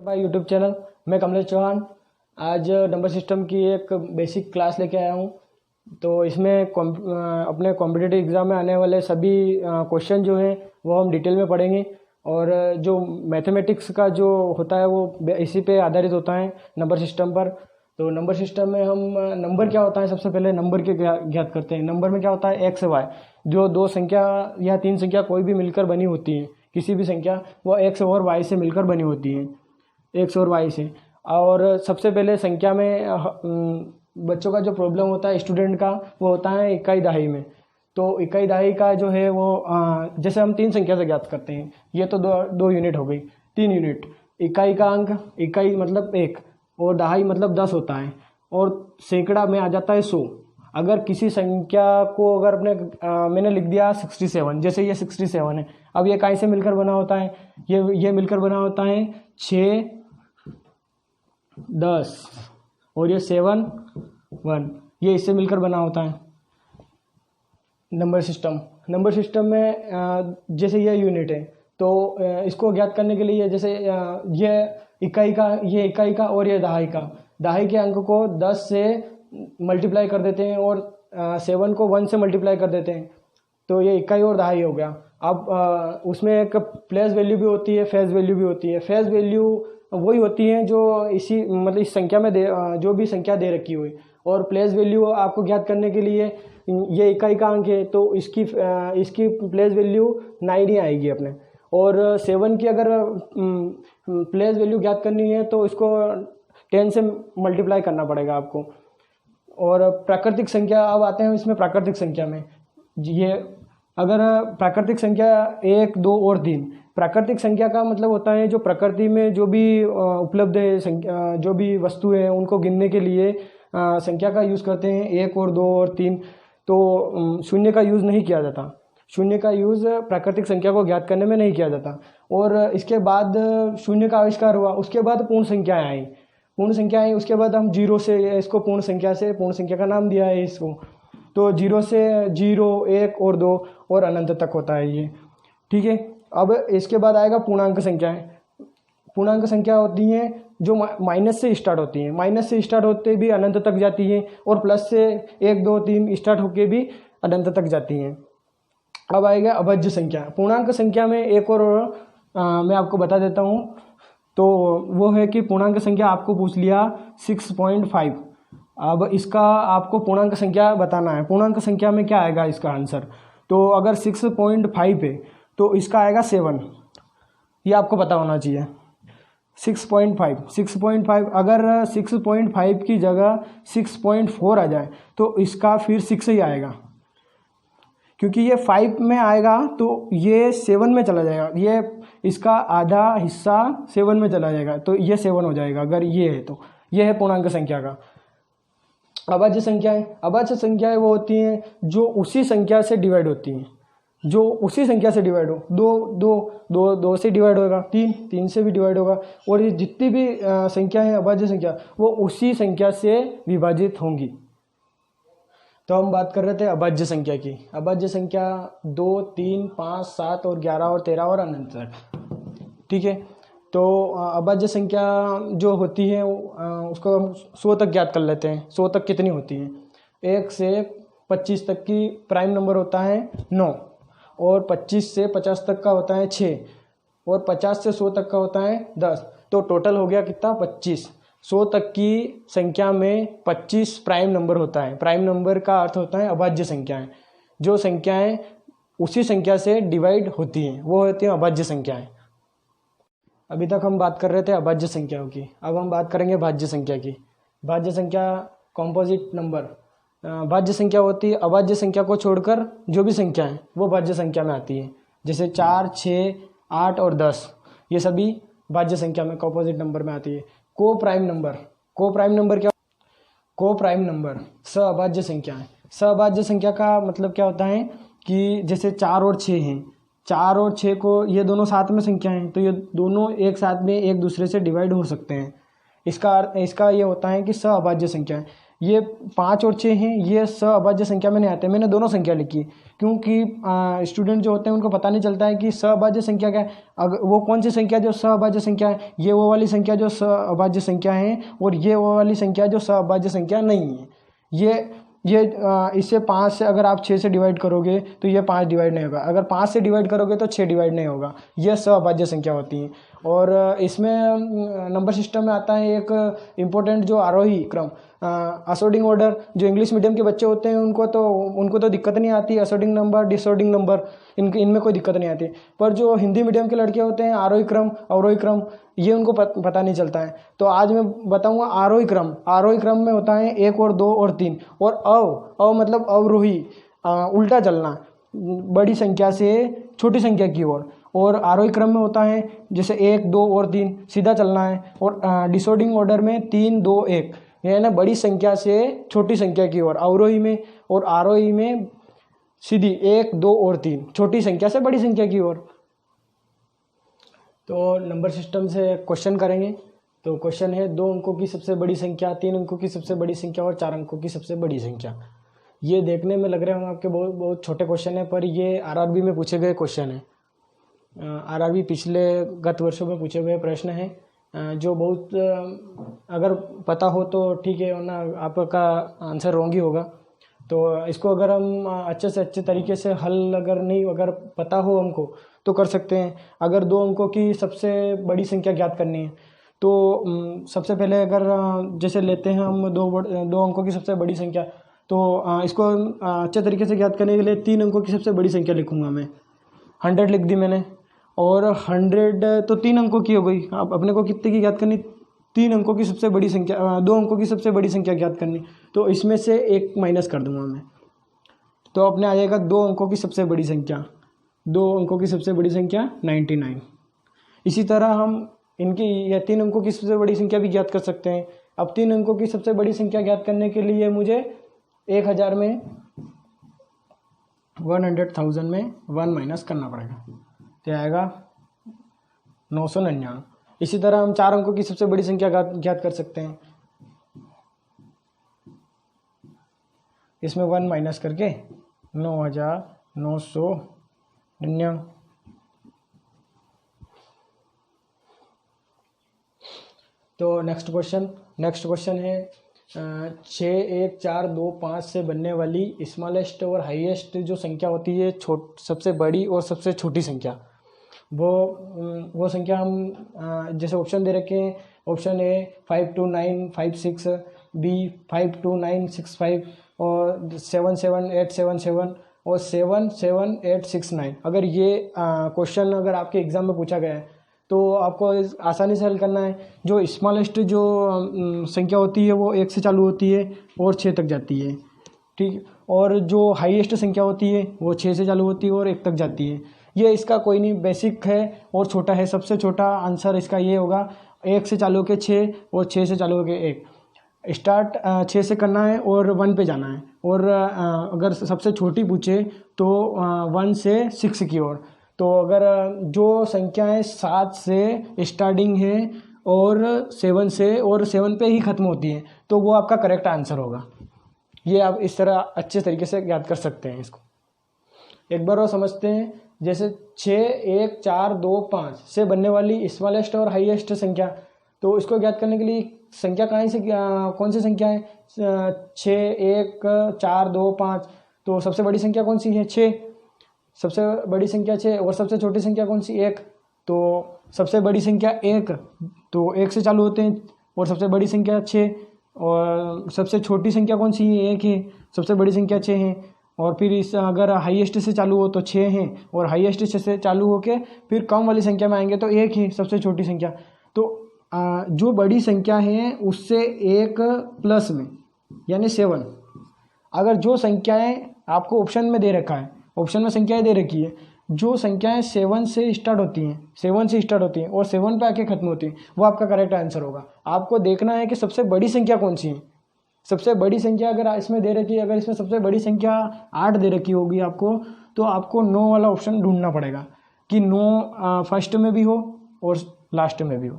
भाई YouTube channel. मैं कमलेश चौहान आज नंबर सिस्टम की एक बेसिक क्लास लेके आया हूँ। तो इसमें अपने कॉम्पिटिटिव एग्ज़ाम में आने वाले सभी क्वेश्चन जो हैं वो हम डिटेल में पढ़ेंगे। और जो मैथमेटिक्स का जो होता है वो इसी पे आधारित होता है नंबर सिस्टम पर। तो नंबर सिस्टम में हम नंबर क्या होता है, सबसे पहले नंबर के ज्ञात करते हैं। नंबर में क्या होता है, एक्स वाई, जो दो संख्या या तीन संख्या कोई भी मिलकर बनी होती है, किसी भी संख्या वो एक्स और वाई से मिलकर बनी होती है, एक्स और वाई से। और सबसे पहले संख्या में बच्चों का जो प्रॉब्लम होता है स्टूडेंट का, वो होता है इकाई दहाई में। तो इकाई दहाई का जो है वो जैसे हम तीन संख्या से ज्ञात करते हैं, ये तो दो यूनिट हो गई, 3 यूनिट। इकाई का अंक, इकाई मतलब 1 और दहाई मतलब 10 होता है, और सैकड़ा में आ जाता है 100। अगर किसी संख्या को अगर मैंने लिख दिया 67, जैसे ये 67 है, अब ये काहे से मिलकर बना होता है, ये मिलकर बना होता है 6, 10 और ये 7, 1, ये इससे मिलकर बना होता है नंबर सिस्टम में जैसे ये यूनिट है, तो इसको ज्ञात करने के लिए जैसे ये इकाई का और ये दहाई के अंक को 10 से मल्टीप्लाई कर देते हैं और 7 को 1 से मल्टीप्लाई कर देते हैं, तो ये इकाई और दहाई हो गया। अब उसमें एक प्लेस वैल्यू भी होती है, फेज वैल्यू भी होती है। फेज वैल्यू वही होती है जो इस संख्या में जो भी संख्या दे रखी हुई, और प्लेस वैल्यू आपको ज्ञात करने के लिए ये इकाई का अंक है तो इसकी प्लेस वैल्यू 9 ही आएगी अपने। और 7 की अगर प्लेस वैल्यू ज्ञात करनी है तो इसको 10 से मल्टीप्लाई करना पड़ेगा आपको। और प्राकृतिक संख्या, अब आते हैं इसमें प्राकृतिक संख्या में। ये अगर प्राकृतिक संख्या 1, 2 और 3, प्राकृतिक संख्या का मतलब होता है जो प्रकृति में जो भी उपलब्ध है संख्या, जो भी वस्तु है उनको गिनने के लिए संख्या का यूज़ करते हैं, 1 और 2 और 3। तो शून्य का यूज़ नहीं किया जाता, शून्य का यूज़ प्राकृतिक संख्या को ज्ञात करने में नहीं किया जाता। और इसके बाद शून्य का आविष्कार हुआ, उसके बाद पूर्ण संख्याएँ आई, उसके बाद हम जीरो से इसको पूर्ण संख्या का नाम दिया है इसको। तो 0 से 0, 1 और 2 और अनंत तक होता है ये, ठीक है। अब इसके बाद आएगा पूर्णांक संख्याएं। पूर्णांक संख्या होती हैं जो माइनस से स्टार्ट होती हैं, माइनस से स्टार्ट होते भी अनंत तक जाती हैं, और प्लस से 1, 2, 3 स्टार्ट होके भी अनंत तक जाती हैं। अब आएगा अभाज्य संख्या। पूर्णांक संख्या में एक और मैं आपको बता देता हूँ, तो वो है कि पूर्णांक संख्या आपको पूछ लिया 6.5। अब इसका आपको पूर्णांक संख्या बताना है। पूर्णांक संख्या में क्या आएगा इसका आंसर, तो अगर 6.5 है तो इसका आएगा 7, ये आपको पता होना चाहिए। 6.5 अगर 6.5 की जगह 6.4 आ जाए तो इसका फिर 6 ही आएगा, क्योंकि ये 5 में आएगा तो ये 7 में चला जाएगा, ये इसका आधा हिस्सा 7 में चला जाएगा, तो ये 7 हो जाएगा अगर ये है तो। ये है पूर्णांक संख्या का। अभाज्य संख्याएं वो होती हैं जो उसी संख्या से डिवाइड होती हैं, जो उसी संख्या से डिवाइड हो। 2 से डिवाइड होगा, 3 से भी डिवाइड होगा, और ये जितनी भी संख्या है अभाज्य संख्या वो उसी संख्या से विभाजित होंगी। तो हम बात कर रहे थे अभाज्य संख्या की। अभाज्य संख्या 2, 3, 5, 7 और 11 और 13 और अनंत तक, ठीक है। तो अभाज्य संख्या जो होती है उसको हम 100 तक ज्ञात कर लेते हैं। 100 तक कितनी होती हैं, 1 से 25 तक की प्राइम नंबर होता है 9, और 25 से 50 तक का होता है 6, और 50 से 100 तक का होता है 10। तो टोटल हो गया कितना, 25। 100 तक की संख्या में 25 प्राइम नंबर होता है। प्राइम नंबर का अर्थ होता है अभाज्य संख्याएं, जो संख्याएं उसी संख्या से डिवाइड होती हैं वो होती हैं अभाज्य संख्याएं। अभी तक हम बात कर रहे थे अभाज्य संख्याओं की, अब हम बात करेंगे भाज्य संख्या की। भाज्य संख्या कॉम्पोजिट नंबर भाज्य संख्या होती है। अभाज्य संख्या को छोड़कर जो भी संख्या है वो भाज्य संख्या में आती है, जैसे 4, 6, 8 और 10, ये सभी भाज्य संख्या में कॉम्पोजिट नंबर में आती है। को प्राइम नंबर क्या, को प्राइम नंबर सअभाज्य संख्या है। सअभाज्य संख्या का मतलब क्या होता है कि जैसे 4 और 6 हैं, 4 और 6 को, ये दोनों साथ में संख्या हैं तो ये दोनों एक साथ में एक दूसरे से डिवाइड हो सकते हैं। इसका ये होता है कि सअभाज्य संख्या है। ये 5 और 6 हैं, ये सअभाज्य संख्या में नहीं आते। मैंने दोनों संख्या लिखी क्योंकि स्टूडेंट जो होते हैं उनको पता नहीं चलता है कि सअभाज्य संख्या क्या है। अगर वो कौन सी संख्या जो सअभाज्य संख्या है, ये वो वाली संख्या जो सअभाज्य संख्या है, और ये वो वाली संख्या जो सअभाज्य संख्या नहीं है। ये इससे 5 से अगर आप 6 से डिवाइड करोगे तो ये 5 डिवाइड नहीं होगा, अगर 5 से डिवाइड करोगे तो 6 डिवाइड नहीं होगा। ये सअभाज्य संख्या होती है। और इसमें नंबर सिस्टम में आता है एक इम्पोर्टेंट जो आरोही क्रम, असेंडिंग ऑर्डर। जो इंग्लिश मीडियम के बच्चे होते हैं उनको तो दिक्कत नहीं आती, असेंडिंग नंबर, डिसऑर्डिंग नंबर, इनमें कोई दिक्कत नहीं आती। पर जो हिंदी मीडियम के लड़के होते हैं, आरोही क्रम, अवरोही क्रम, ये उनको पता नहीं चलता है। तो आज मैं बताऊंगा आरोही क्रम। आरोही क्रम में होता है 1 और 2 और 3। और अव मतलब अवरोही, उल्टा चलना, बड़ी संख्या से छोटी संख्या की ओर। और आरोही क्रम में होता है जैसे 1, 2 और 3, सीधा चलना है। और डिसऑर्डिंग ऑर्डर में 3, 2, 1, यानी ना बड़ी संख्या से छोटी संख्या की ओर अवरोही में। और आरोही में सीधी 1, 2 और 3, छोटी संख्या से बड़ी संख्या की ओर। तो नंबर सिस्टम से क्वेश्चन करेंगे। तो क्वेश्चन है 2 अंकों की सबसे बड़ी संख्या, 3 अंकों की सबसे बड़ी संख्या और 4 अंकों की सबसे बड़ी संख्या। ये देखने में लग रहे होंगे आपके बहुत छोटे क्वेश्चन है, पर ये आरआरबी में पूछे गए क्वेश्चन है। आरआरबी पिछले गत वर्षों में पूछे हुए प्रश्न हैं जो बहुत अगर पता हो तो ठीक है, वरना आपका आंसर रॉन्ग ही होगा। तो इसको अगर हम अच्छे से अच्छे तरीके से हल अगर पता हो हमको तो कर सकते हैं। अगर 2 अंकों की सबसे बड़ी संख्या ज्ञात करनी है तो सबसे पहले अगर जैसे लेते हैं हम 2 अंकों की सबसे बड़ी संख्या, तो इसको अच्छे तरीके से ज्ञात करने के लिए 3 अंकों की सबसे बड़ी संख्या लिखूंगा मैं। 100 लिख दी मैंने, और 100 तो 3 अंकों की हो गई। अब अपने को कितने की ज्ञात करनी, 3 अंकों की सबसे बड़ी संख्या, 2 अंकों की सबसे बड़ी संख्या ज्ञात करनी। तो इसमें से 1 माइनस कर दूंगा मैं, तो अपने आ जाएगा 2 अंकों की सबसे बड़ी संख्या। 2 अंकों की सबसे बड़ी संख्या 99। इसी तरह हम इनकी या 3 अंकों की सबसे बड़ी संख्या भी ज्ञात कर सकते हैं। अब 3 अंकों की सबसे बड़ी संख्या ज्ञात करने के लिए मुझे 1000 में 100,000 में 1 माइनस करना पड़ेगा, तो आएगा 999। इसी तरह हम 4 अंकों की सबसे बड़ी संख्या ज्ञात कर सकते हैं। इसमें 1 माइनस करके 9,999। तो नेक्स्ट क्वेश्चन है 6, 1, 4, 2, 5 से बनने वाली स्मॉलेस्ट और हाईएस्ट जो संख्या होती है, सबसे बड़ी और सबसे छोटी संख्या, वो संख्या हम जैसे ऑप्शन दे रखे हैं। ऑप्शन ए 52956, बी 52965, और 77877 और 77869। अगर ये क्वेश्चन अगर आपके एग्ज़ाम में पूछा गया है तो आपको आसानी से हल करना है। जो स्मॉलेस्ट जो संख्या होती है वो 1 से चालू होती है और 6 तक जाती है, ठीक। और जो हाईएस्ट संख्या होती है वो 6 से चालू होती है और 1 तक जाती है। ये इसका कोई नहीं, बेसिक है और छोटा है। सबसे छोटा आंसर इसका ये होगा, 1 से चालू होकर 6 और 6 से चालू होकर 1। स्टार्ट 6 से करना है और 1 पे जाना है। और अगर सबसे छोटी पूछे तो 1 से 6 की ओर। तो अगर जो संख्याएं 7 से स्टार्टिंग है और 7 से और 7 पे ही ख़त्म होती हैं तो वो आपका करेक्ट आंसर होगा। ये आप इस तरह अच्छे तरीके से याद कर सकते हैं इसको। एक बार और समझते हैं। जैसे 6, 1, 4, 2, 5 से बनने वाली स्मॉलेस्ट और हाईएस्ट संख्या, तो इसको ज्ञात करने के लिए संख्या कौन सी संख्या है? 6, 1, 4, 2, 5। तो सबसे बड़ी संख्या कौन सी है? 6। सबसे बड़ी संख्या 6 और सबसे छोटी संख्या कौन सी? 1। तो सबसे बड़ी संख्या 1, तो 1 से चालू होते हैं और सबसे बड़ी संख्या 6। और सबसे छोटी संख्या कौन सी है? 1 है। सबसे बड़ी संख्या 6 है। और फिर इस अगर हाईएस्ट से चालू हो तो 6 है, और हाईएस्ट से चालू होके फिर कम वाली संख्या में आएंगे तो 1 है सबसे छोटी संख्या। तो जो बड़ी संख्या है उससे 1 प्लस में यानी 7। अगर जो संख्याएं आपको ऑप्शन में दे रखा है, ऑप्शन में संख्याएं दे रखी है, जो संख्याएं 7 से स्टार्ट होती हैं और 7 पे आके खत्म होती हैं, वो आपका करेक्ट आंसर होगा। आपको देखना है कि सबसे बड़ी संख्या कौन सी है। सबसे बड़ी संख्या अगर इसमें दे रखी है, अगर इसमें सबसे बड़ी संख्या 8 दे रखी होगी आपको, तो आपको 9 वाला ऑप्शन ढूंढना पड़ेगा कि 9 फर्स्ट में भी हो और लास्ट में भी हो।